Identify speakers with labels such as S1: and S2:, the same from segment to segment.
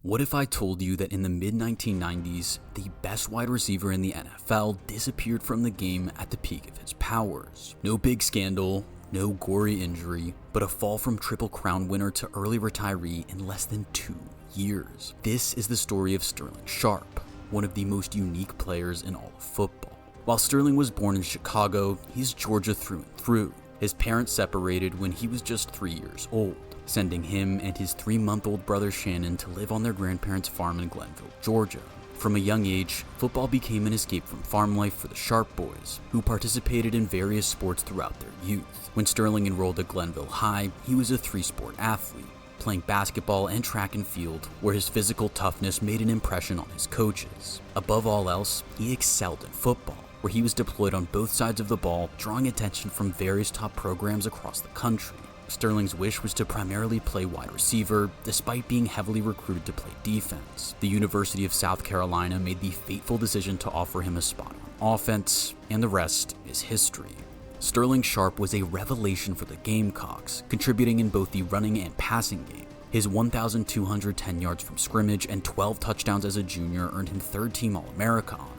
S1: What if I told you that in the mid-1990s, the best wide receiver in the NFL disappeared from the game at the peak of his powers? No big scandal, no gory injury, but a fall from Triple Crown winner to early retiree in less than 2 years. This is the story of Sterling Sharpe, one of the most unique players in all of football. While Sterling was born in Chicago, he's Georgia through and through. His parents separated when he was just 3 years old, sending him and his 3-month-old brother Shannon to live on their grandparents' farm in Glenville, Georgia. From a young age, football became an escape from farm life for the Sharpe boys, who participated in various sports throughout their youth. When Sterling enrolled at Glenville High, he was a 3-sport athlete, playing basketball and track and field, where his physical toughness made an impression on his coaches. Above all else, he excelled in football, where he was deployed on both sides of the ball, drawing attention from various top programs across the country. Sterling's wish was to primarily play wide receiver, despite being heavily recruited to play defense. The University of South Carolina made the fateful decision to offer him a spot on offense, and the rest is history. Sterling Sharpe was a revelation for the Gamecocks, contributing in both the running and passing game. His 1,210 yards from scrimmage and 12 touchdowns as a junior earned him third-team All-America honors.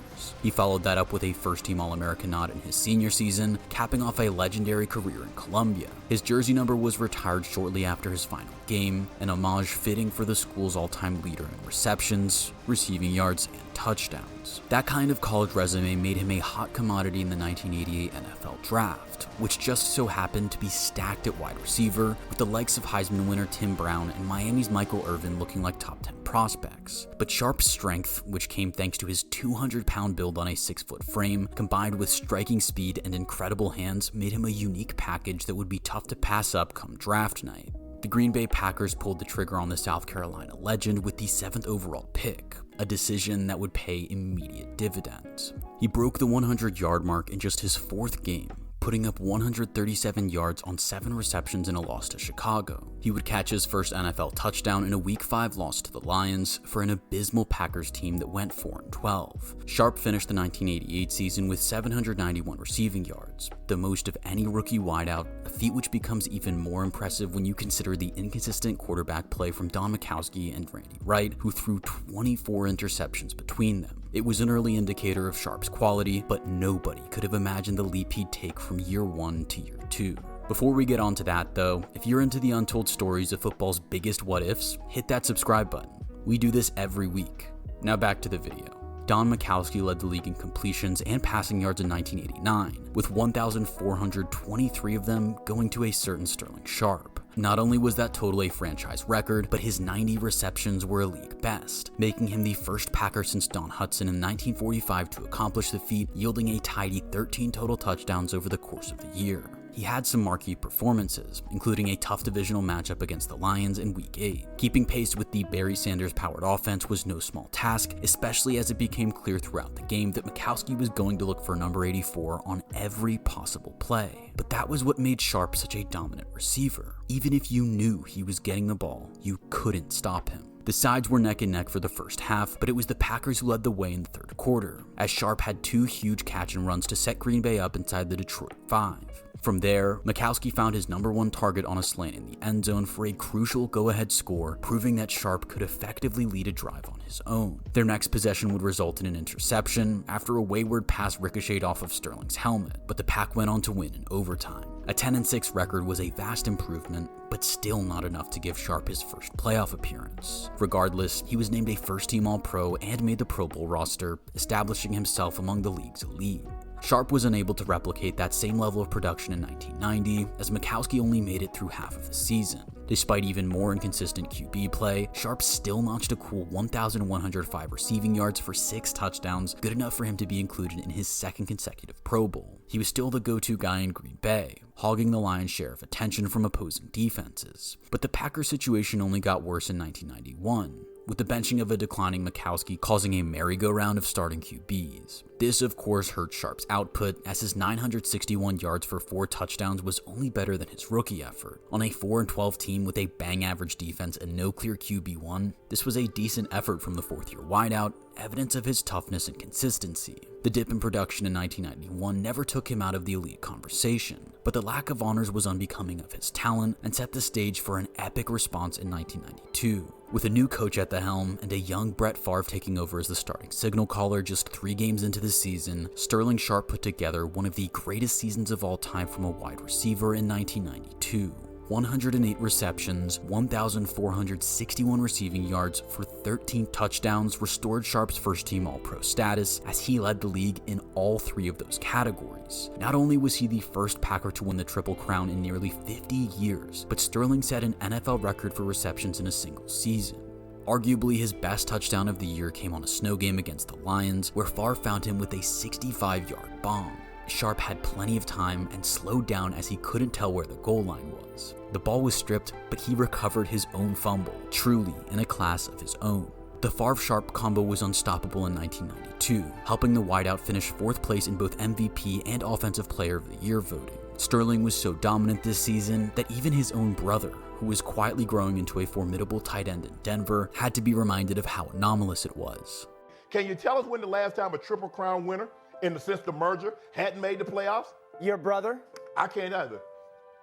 S1: He followed that up with a first-team All-American nod in his senior season, capping off a legendary career in Columbia. His jersey number was retired shortly after his final game, an homage fitting for the school's all-time leader in receptions, receiving yards, and touchdowns. That kind of college resume made him a hot commodity in the 1988 NFL Draft, which just so happened to be stacked at wide receiver, with the likes of Heisman winner Tim Brown and Miami's Michael Irvin looking like top 10 prospects. But Sharpe's strength, which came thanks to his 200-pound build on a 6-foot frame, combined with striking speed and incredible hands, made him a unique package that would be tough to pass up come draft night. The Green Bay Packers pulled the trigger on the South Carolina legend with the 7th overall pick, a decision that would pay immediate dividends. He broke the 100-yard mark in just his 4th game, putting up 137 yards on 7 receptions in a loss to Chicago. He would catch his first NFL touchdown in a Week 5 loss to the Lions for an abysmal Packers team that went 4-12. Sharpe finished the 1988 season with 791 receiving yards, the most of any rookie wideout, a feat which becomes even more impressive when you consider the inconsistent quarterback play from Don Majkowski and Randy Wright, who threw 24 interceptions between them. It was an early indicator of Sharpe's quality, but nobody could have imagined the leap he'd take from year 1 to year 2. Before we get on to that though, if you're into the untold stories of football's biggest what-ifs, hit that subscribe button. We do this every week. Now back to the video. Don Majkowski led the league in completions and passing yards in 1989, with 1,423 of them going to a certain Sterling Sharpe. Not only was that total a franchise record, but his 90 receptions were a league best, making him the first Packer since Don Hutson in 1945 to accomplish the feat, yielding a tidy 13 total touchdowns over the course of the year. He had some marquee performances, including a tough divisional matchup against the Lions in Week 8. Keeping pace with the Barry Sanders-powered offense was no small task, especially as it became clear throughout the game that Majkowski was going to look for number 84 on every possible play. But that was what made Sharpe such a dominant receiver. Even if you knew he was getting the ball, you couldn't stop him. The sides were neck and neck for the first half, but it was the Packers who led the way in the third quarter, as Sharpe had 2 huge catch and runs to set Green Bay up inside the Detroit 5. From there, Majkowski found his number 1 target on a slant in the end zone for a crucial go-ahead score, proving that Sharpe could effectively lead a drive on his own. Their next possession would result in an interception after a wayward pass ricocheted off of Sterling's helmet, but the Pack went on to win in overtime. A 10-6 record was a vast improvement, but still not enough to give Sharpe his first playoff appearance. Regardless, he was named a first-team All-Pro and made the Pro Bowl roster, establishing himself among the league's elite. Sharpe was unable to replicate that same level of production in 1990, as Majkowski only made it through half of the season. Despite even more inconsistent QB play, Sharpe still notched a cool 1,105 receiving yards for 6 touchdowns, good enough for him to be included in his 2nd consecutive Pro Bowl. He was still the go-to guy in Green Bay, hogging the lion's share of attention from opposing defenses. But the Packers' situation only got worse in 1991. with the benching of a declining Majkowski causing a merry-go-round of starting QBs. This, of course, hurt Sharpe's output, as his 961 yards for 4 touchdowns was only better than his rookie effort. On a 4-12 team with a bang-average defense and no clear QB1, this was a decent effort from the fourth-year wideout, evidence of his toughness and consistency. The dip in production in 1991 never took him out of the elite conversation. but the lack of honors was unbecoming of his talent and set the stage for an epic response in 1992. With a new coach at the helm and a young Brett Favre taking over as the starting signal caller just 3 games into the season, Sterling Sharpe put together one of the greatest seasons of all time from a wide receiver in 1992. 108 receptions, 1,461 receiving yards for 13 touchdowns restored Sharpe's first-team All-Pro status as he led the league in all 3 of those categories. Not only was he the first Packer to win the Triple Crown in nearly 50 years, but Sterling set an NFL record for receptions in a single season. Arguably his best touchdown of the year came on a snow game against the Lions, where Favre found him with a 65-yard bomb. Sharpe had plenty of time and slowed down as he couldn't tell where the goal line was. The ball was stripped, but he recovered his own fumble, truly in a class of his own. The Favre-Sharpe combo was unstoppable in 1992, helping the wideout finish 4th place in both MVP and Offensive Player of the Year voting. Sterling was so dominant this season that even his own brother, who was quietly growing into a formidable tight end in Denver, had to be reminded of how anomalous it was.
S2: Can you tell us when the last time a Triple Crown winner in the system merger hadn't made the playoffs?
S3: Your brother?
S2: I can't either.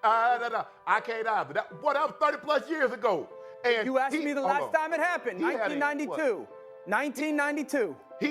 S2: I can't either. That was 30 plus years ago. And
S3: you asked me the last time it happened, 1992. 1992.
S2: He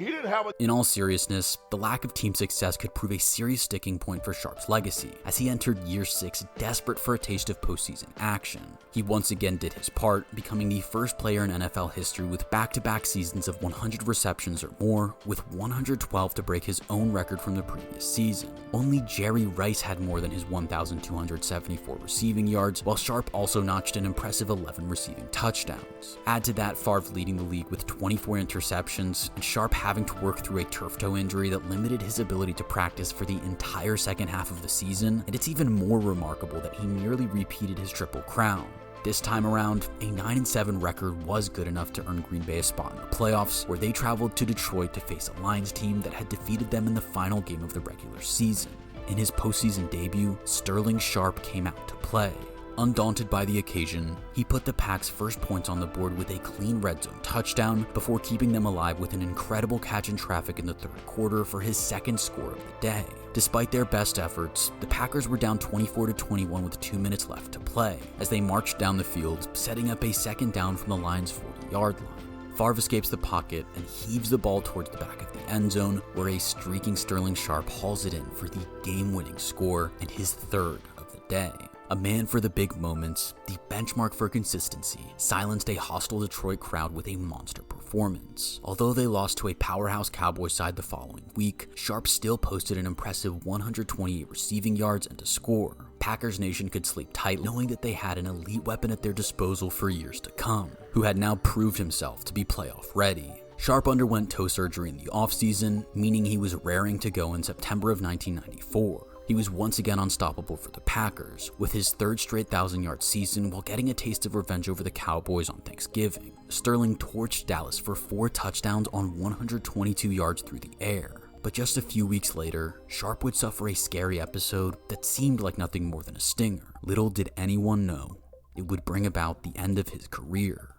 S2: didn't have a...
S1: In all seriousness, the lack of team success could prove a serious sticking point for Sharpe's legacy, as he entered year 6 desperate for a taste of postseason action. He once again did his part, becoming the first player in NFL history with back-to-back seasons of 100 receptions or more, with 112 to break his own record from the previous season. Only Jerry Rice had more than his 1,274 receiving yards, while Sharpe also notched an impressive 11 receiving touchdowns. Add to that Favre leading the league with 24 interceptions, and Sharpe having to work through a turf toe injury that limited his ability to practice for the entire second half of the season, and it's even more remarkable that he nearly repeated his Triple Crown. This time around, a 9-7 record was good enough to earn Green Bay a spot in the playoffs, where they traveled to Detroit to face a Lions team that had defeated them in the final game of the regular season. In his postseason debut, Sterling Sharpe came out to play. Undaunted by the occasion, he put the Pack's first points on the board with a clean red zone touchdown before keeping them alive with an incredible catch in traffic in the 3rd quarter for his 2nd score of the day. Despite their best efforts, the Packers were down 24-21 with 2 minutes left to play as they marched down the field, setting up a 2nd down from the Lions' 40-yard line. Favre escapes the pocket and heaves the ball towards the back of the end zone, where a streaking Sterling Sharpe hauls it in for the game-winning score and his 3rd of the day. A man for the big moments, the benchmark for consistency, silenced a hostile Detroit crowd with a monster performance. Although they lost to a powerhouse Cowboys side the following week, Sharpe still posted an impressive 128 receiving yards and a score. Packers Nation could sleep tight knowing that they had an elite weapon at their disposal for years to come, who had now proved himself to be playoff ready. Sharpe underwent toe surgery in the offseason, meaning he was raring to go in September of 1994. He was once again unstoppable for the Packers, with his 3rd straight 1,000-yard season while getting a taste of revenge over the Cowboys on Thanksgiving. Sterling torched Dallas for 4 touchdowns on 122 yards through the air. But just a few weeks later, Sharpe would suffer a scary episode that seemed like nothing more than a stinger. Little did anyone know, it would bring about the end of his career.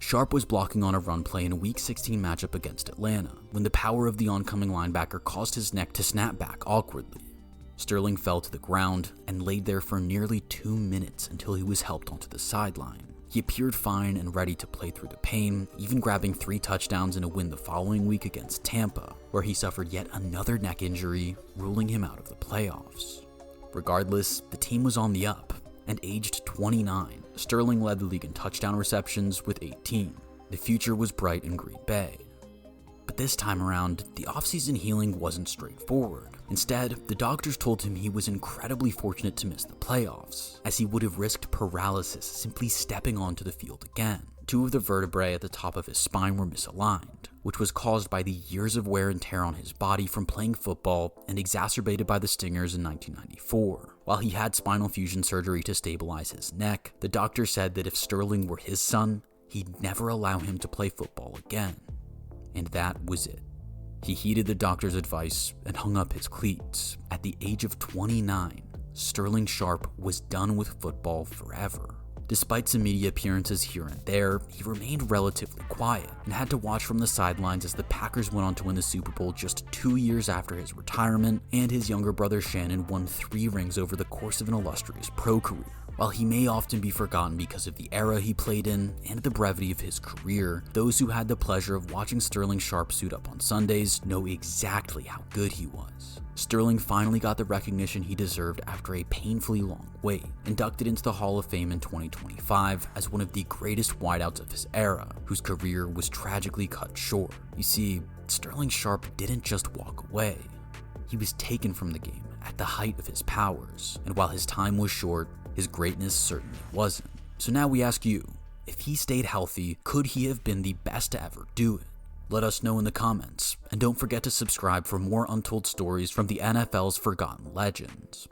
S1: Sharpe was blocking on a run play in a Week 16 matchup against Atlanta, when the power of the oncoming linebacker caused his neck to snap back awkwardly. Sterling fell to the ground and laid there for nearly 2 minutes until he was helped onto the sideline. He appeared fine and ready to play through the pain, even grabbing 3 touchdowns in a win the following week against Tampa, where he suffered yet another neck injury, ruling him out of the playoffs. Regardless, the team was on the up, and aged 29, Sterling led the league in touchdown receptions with 18. The future was bright in Green Bay. But this time around, the offseason healing wasn't straightforward. Instead, the doctors told him he was incredibly fortunate to miss the playoffs, as he would have risked paralysis simply stepping onto the field again. 2 of the vertebrae at the top of his spine were misaligned, which was caused by the years of wear and tear on his body from playing football and exacerbated by the stingers in 1994. While he had spinal fusion surgery to stabilize his neck, the doctor said that if Sterling were his son, he'd never allow him to play football again. And that was it. He heeded the doctor's advice and hung up his cleats. At the age of 29, Sterling Sharpe was done with football forever. Despite some media appearances here and there, he remained relatively quiet and had to watch from the sidelines as the Packers went on to win the Super Bowl just 2 years after his retirement, and his younger brother Shannon won 3 rings over the course of an illustrious pro career. While he may often be forgotten because of the era he played in and the brevity of his career, those who had the pleasure of watching Sterling Sharpe suit up on Sundays know exactly how good he was. Sterling finally got the recognition he deserved after a painfully long wait, inducted into the Hall of Fame in 2025 as one of the greatest wideouts of his era, whose career was tragically cut short. You see, Sterling Sharpe didn't just walk away. He was taken from the game at the height of his powers, and while his time was short, his greatness certainly wasn't. So now we ask you, if he stayed healthy, could he have been the best to ever do it? Let us know in the comments, and don't forget to subscribe for more untold stories from the NFL's forgotten legends.